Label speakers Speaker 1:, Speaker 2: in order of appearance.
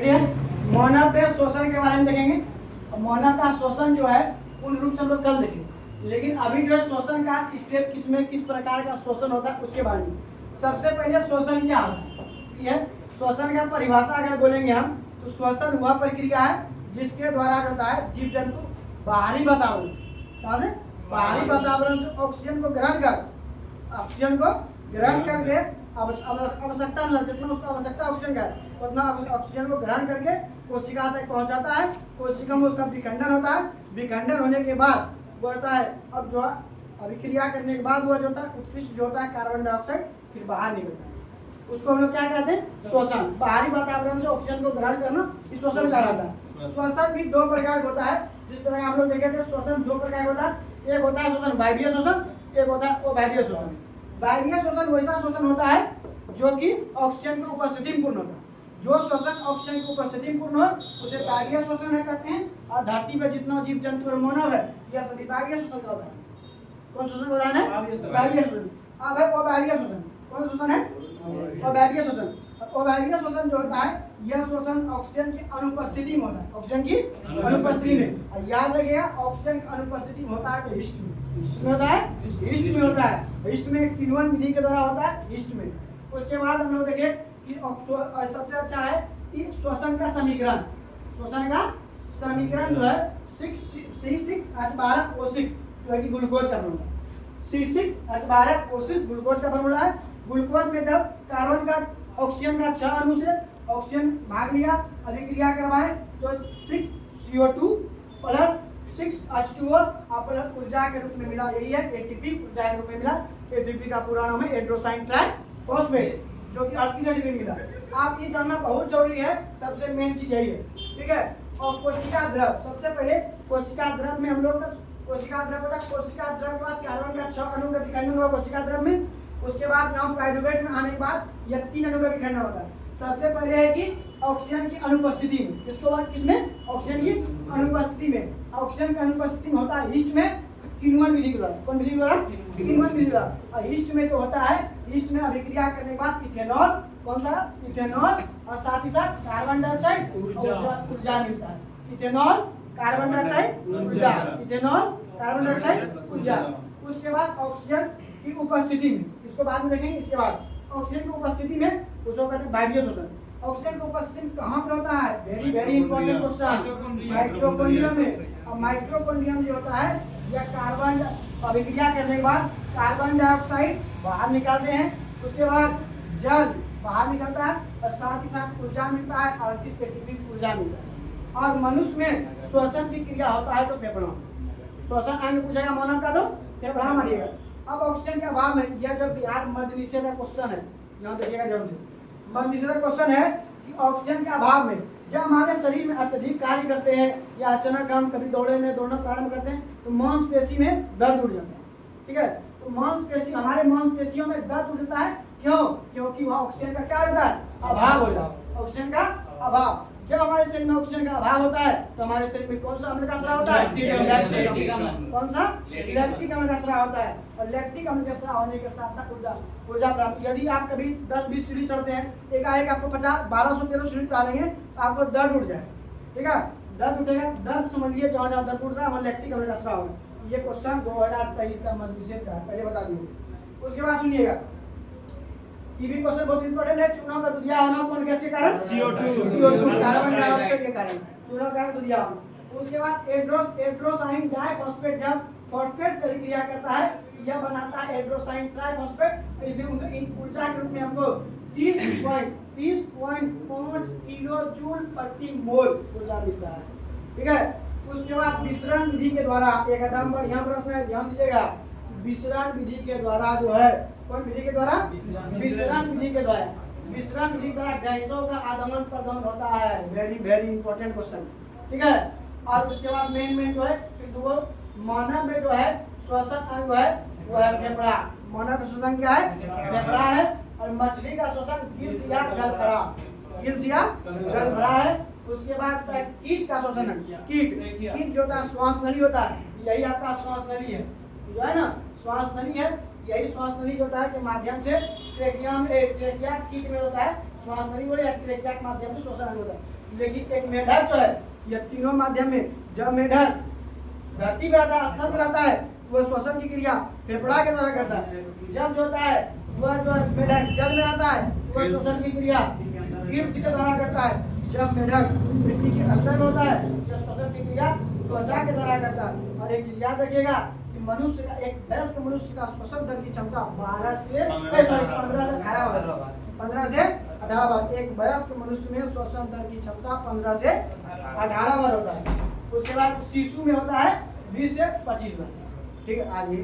Speaker 1: मानव पे शोषण के बारे में देखेंगे। मानव का शोषण जो है पूर्ण रूप से हम लोग कल देखेंगे, लेकिन अभी जो है शोषण का स्टेप किसमें किस प्रकार का शोषण होता है उसके बारे में। सबसे पहले शोषण क्या होता है, यह शोषण का परिभाषा अगर बोलेंगे हम तो शोषण वह प्रक्रिया है जिसके द्वारा होता है जीव जंतु बाहरी वातावरण से ऑक्सीजन को ग्रहण करके आवश्यकता अनुसार जितना उसको आवश्यकता ऑक्सीजन का है उतना ऑक्सीजन को ग्रहण करके कोशिका तक पहुंचाता है। कोशिका में उसका विखंडन होता है। विखंडन होने के बाद वो होता है अब जो अभिक्रिया करने के बाद वो जो होता है उत्कृष्ट जो होता है कार्बन डाइऑक्साइड फिर बाहर निकलता है। उसको हम लोग क्या कहते हैं, शोषण। बाहरी वातावरण से ऑक्सीजन को ग्रहण करना इस शोषण कहलाता है। शोषण भी दो प्रकार का होता है, जिस तरह हम लोग देखे थे शोषण दो प्रकार का होता है। एक होता है शोषण वायवीय शोषण, एक होता है अवायवीय शोषण। वायवीय शोषण वैसा शोषण होता है जो कि ऑक्सीजन की उपस्थिति में पूर्ण होता है। जो शोषण ऑक्सीजन की उपस्थिति में पूर्ण हो उसे वायवीय शोषण है कहते हैं। और धरती पर जितना जीव जंतु और मानव है यह सभी वायवीय शोषण का होता है। कौन शोषण का उदाहरण है? वायवीय शोषण। अब है अवायवीय शोषण। कौन शोषण है? अवायवीय शोषण। अवायवीय शोषण जो होता है यह शोषण ऑक्सीजन की अनुपस्थिति में होता है। ऑक्सीजन की अनुपस्थिति में, और याद रखिएगा ऑक्सीजन की अनुपस्थिति में होता है तो हिस्ट में होता है। हिस्ट में होता है। हिस्ट में किण्वन विधि के द्वारा होता है हिस्ट में। उसके बाद हम लोग देखें कि सबसे अच्छा है कि शोषण का समीकरण। शोषण का समीकरण जो है C6H12O6 जो है कि ग्लूकोज का फॉर्मूला। C6H12O6 ग्लूकोज का फॉर्मूला है। ग्लूकोज में जब कार्बन का ऑक्सीजन का 6 अणु से ऑक्सीजन भाग लिया, अभिक्रिया करवाए तो 6CO2 प्लस 6H2O प्लस ऊर्जा के रूप में मिला। यही है एटीपी ऊर्जा के रूप में मिला। एटीपी का पूरा नाम है एड्रोसाइन ट्राइफॉस्फेट, जो कि 38 एटीपी मिला। आप ये जानना बहुत जरूरी है, सबसे मेन चीज यही है, ठीक है। और कोशिका द्रव, सबसे पहले कोशिका द्रव में हम लोग कोशिका द्रव होता है। कोशिका द्रव के बाद कार्बन का 6 अणु का विखंडन हुआ कोशिका द्रव में। उसके बाद यहाँ पाइरुवेट में आने के बाद यह 3 अणु का विखंडन होता है। सबसे पहले है कि ऑक्सीजन की अनुपस्थिति में, इसको बाद किसमें? ऑक्सीजन की अनुपस्थिति में। ऑक्सीजन की अनुपस्थिति में होता है ईस्ट में किण्वन विधि के द्वारा। कौन विधि के द्वारा? किण्वन विधि के द्वारा। और ईस्ट में जो होता है, ईस्ट में अभिक्रिया करने के बाद इथेनॉल, कौन सा? इथेनॉल, और साथ ही साथ कार्बन डाइऑक्साइड ऊर्जा मिलता है। इथेनॉल, कार्बन डाइऑक्साइड ऊर्जा, इथेनॉल, कार्बन डाइऑक्साइड ऊर्जा। उसके बाद ऑक्सीजन की उपस्थिति में, इसको बाद में देखेंगे। इसके बाद ऑक्सीजन की उपस्थिति में उसको कहते हैं वायवीय शोषण। ऑक्सीजन की उपस्थिति में कहाँ पे होता है? Very very important question, mitochondria में। और माइटोकॉन्ड्रिया जो होता है यह कार्बन अभिक्रिया करने के बाद कार्बन डाइऑक्साइड बाहर निकालते हैं। उसके बाद जल बाहर निकलता है और साथ ही साथ ऊर्जा मिलता है और एटीपी ऊर्जा मिलता है। और मनुष्य में श्वसन की क्रिया होता है तो फेफड़ों, श्वसन आगे पूछेगा मानव का तो फेफड़ा मारिएगा। अब ऑक्सीजन के अभाव में यह जो बिहार मध्य निषेध क्वेश्चन है, यहाँ देखिएगा जरूर से। मध्य निषेध क्वेश्चन है कि ऑक्सीजन के अभाव में जब हमारे शरीर में अत्यधिक कार्य करते हैं या अचानक हम कभी दौड़ना प्रारंभ करते हैं तो मांसपेशी में दर्द उठ जाता है, ठीक है। तो मांसपेशी, हमारे मांसपेशियों में दर्द उठता है। क्यों? क्योंकि वहाँ ऑक्सीजन का क्या होता है? अभाव होता है। ऑक्सीजन का अभाव। जब हमारे शरीर में ऑक्सीजन का अभाव होता है तो हमारे शरीर में कौन सा अम्ल का स्राव होता है? लैक्टिक अम्ल। कौन सा? लैक्टिक अम्ल का स्राव होता है। और लैक्टिक अम्ल का स्राव होने के साथ साथ ऊर्जा प्राप्त। यदि आप कभी 10-20 सीढ़ी चढ़ते हैं, एकाएक आपको 1200-1300 सीढ़ी चढ़ा देंगे तो आपको दर्द उठ जाए, ठीक है। दर्द उठेगा, दर्द समझिए जहाँ जहाँ दर्द उठ रहा है वहाँ लैक्टिक अम्ल का स्राव है। ये क्वेश्चन 2023 का मध्य निषेध का है, पहले बता दीजिए। उसके बाद सुनिएगा, ये भी क्वेश्चन बहुत इंपॉर्टेंट है। चूना का दुधिया होना कौन गैस के कारण? CO2 कार्बन डाइऑक्साइड के कारण चूना का दुधिया होना। उसके बाद एड्रोसाइन डाइफॉस्फेट जब फॉस्फेट से अभिक्रिया करता है यह बनाता है एड्रोसाइन ट्राइफॉस्फेट। इसलिए ऊर्जा के रूप में हमको 30.5 किलो जूल प्रति मोल ऊर्जा मिलता है, ठीक है। उसके बाद विसरण विधि के द्वारा, एक एकदम बढ़िया प्रश्न है, ध्यान दीजिएगा। विसरण विधि के द्वारा जो है, कौन विधि के द्वारा? विसरण विधि के द्वारा। विसरण विधि के द्वारा गैसों का आगमन प्रगमन होता है। वेरी वेरी इंपॉर्टेंट क्वेश्चन, ठीक है। और उसके बाद मेन जो है फिर मानव में जो है श्वसन अंग जो है वो है फेफड़ा। मानव का श्वसन क्या है? फेफड़ा है। और मछली का श्वसन गिल्स या गलफड़ा है। उसके बाद कीट का श्वसन है। कीट जो होता है श्वास नली होता है, यही आपका श्वास नली है, जो है ना श्वास नली है। यही श्वास नली होता है के माध्यम से ट्रेकिया कीट में होता है। श्वास नली बोले ट्रेकिया के माध्यम से श्वसन होता है। लेकिन एक मेढक जो है ये तीनों माध्यम में, जब मेढक धरती पे रहता है, स्थल पे रहता है, वह श्वसन की क्रिया फेफड़ा के द्वारा करता है। जब जो होता है वह जो मेढक जल में रहता है वह श्वसन की क्रिया कीट के द्वारा करता है। जब मेढक मिट्टी के अंदर में होता है यह श्वसन की क्रिया त्वचा के द्वारा करता है। और एक चीज याद रखिएगा कि मनुष्य का, एक वयस्क मनुष्य का श्वसन दर की क्षमता 15 से 18 बार। एक वयस्क मनुष्य में श्वसन दर की क्षमता 15 से 18 बार होता है। उसके बाद शिशु में होता है 20 से 25 बार। ठीक है, आगे